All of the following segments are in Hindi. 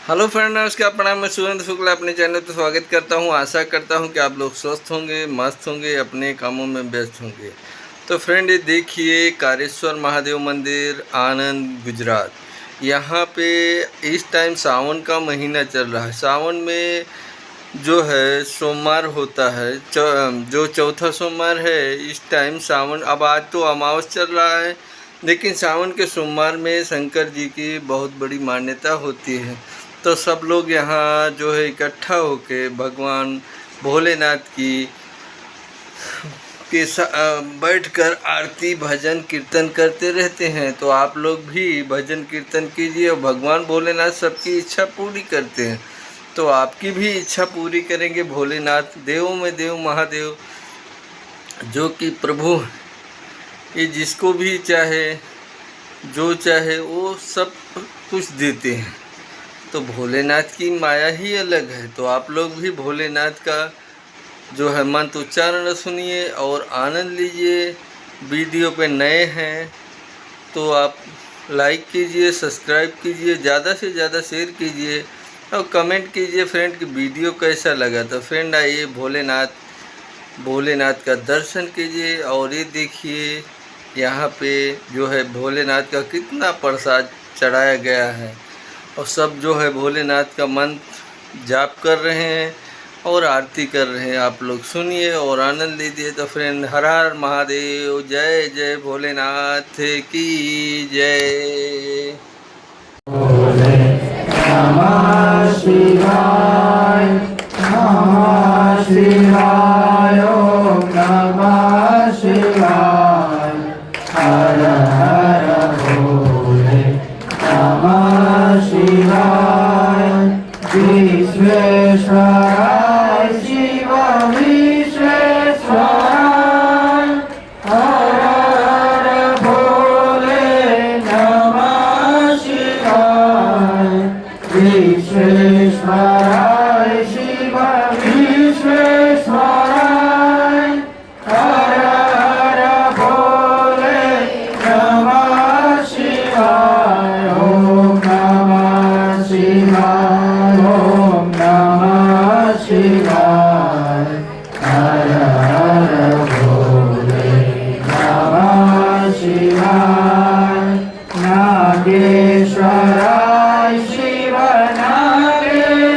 हेलो फ्रेंड, नमस्कार, प्रणाम। मैं सुरेंद्र शुक्ला अपने चैनल पर स्वागत करता हूं। आशा करता हूं कि आप लोग स्वस्थ होंगे, मस्त होंगे, अपने कामों में व्यस्त होंगे। तो फ्रेंड, ये देखिए कारेश्वर महादेव मंदिर, आनंद, गुजरात। यहाँ पे इस टाइम सावन का महीना चल रहा है। सावन में जो है सोमवार होता है, जो चौथा सोमवार है इस टाइम सावन। अब आज तो अमावस चल रहा है, लेकिन सावन के सोमवार में शंकर जी की बहुत बड़ी मान्यता होती है। तो सब लोग यहाँ जो है इकट्ठा होके भगवान भोलेनाथ की के बैठकर आरती भजन कीर्तन करते रहते हैं। तो आप लोग भी भजन कीर्तन कीजिए और भगवान भोलेनाथ सबकी इच्छा पूरी करते हैं। तो आपकी भी इच्छा पूरी करेंगे भोलेनाथ, देवों में देव महादेव, जो कि प्रभु, ये जिसको भी चाहे जो चाहे वो सब कुछ देते हैं। तो भोलेनाथ की माया ही अलग है। तो आप लोग भी भोलेनाथ का जो है मंत्र उच्चारण सुनिए और आनंद लीजिए। वीडियो पे नए हैं तो आप लाइक कीजिए, सब्सक्राइब कीजिए, ज़्यादा से ज़्यादा शेयर कीजिए और कमेंट कीजिए फ्रेंड कि वीडियो कैसा लगा। तो फ्रेंड आइए भोलेनाथ का दर्शन कीजिए। और ये देखिए यहाँ पे जो है भोलेनाथ का कितना प्रसाद चढ़ाया गया है और सब जो है भोलेनाथ का मंत्र जाप कर रहे हैं और आरती कर रहे हैं। आप लोग सुनिए और आनंद लीजिए। तो फ्रेंड, हर हर महादेव, जय जय भोलेनाथ की जय। भोले नमः शिवाय, नमः शिवाय, ओम नमः शिवाय। हर हर भोले नमः शिवाय। विश्वेश्वराय शिव विश्वेश्वराय। हर हर भोले नमः शिवाय। विश्वेश्वराय शिव विश्वेश्वराय। हर हर भोले नमः शिवाय। ओम नमः शिवाय, ओम नमः शिवाय। हर हर भोले नमः शिवाय। नागेश्वराय शिव नागेश्वराय।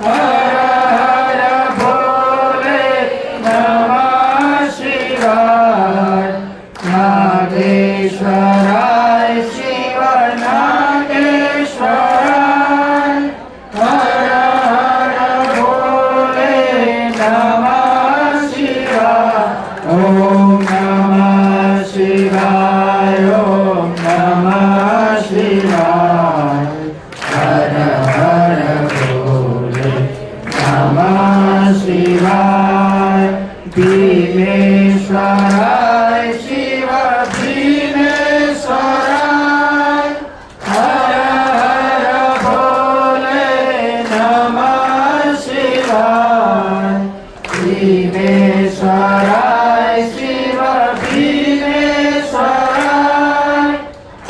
हर हर भोले नमः शिवाय। नागेश्वराय शिव नागेश्वराय। हर हर भोले नमः शिवाय। ओम नमः शिवाय, ओम नमः शिवाय। हर हर भोले नमः शिवाय। भीमेश्वराय शिव भीमेश्वराय। हर हर भोले नमः शिवाय। भीमेश्वराय शिव भीमेश्वराय।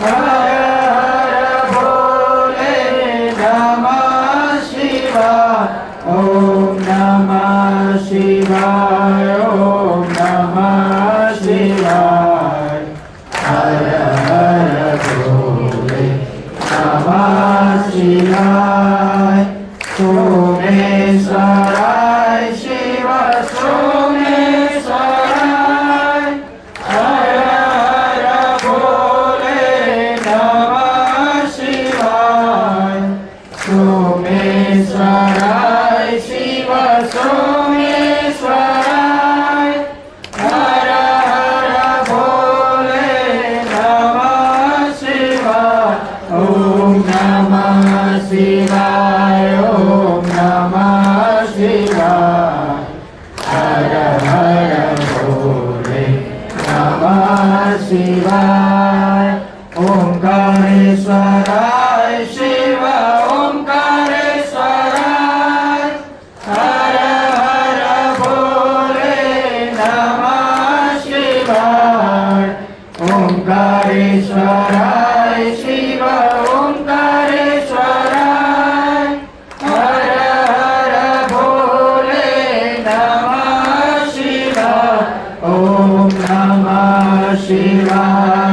हर हर भोले नमः शिवाय। ओम नमः शिवाय, ओम नमः शिवाय। हर हर भोले नमः शिवाय। सोमेश्वराय शिव सोमेश्वराय। हर हर भोले नमः शिवाय। सोमेश्वराय शिव सोमेश्वराय। हर हर भोले नमः शिवाय। ओम नमः शिवाय, ओम नमः शिवाय। हर हर भोले नमः शिवाय। ओंकारेश्वराय शिव ओंकारेश्वराय। हर हर भोले नमः शिवाय। ओंकारेश्वराय शिव ओंकारेश्वराय। શિવાય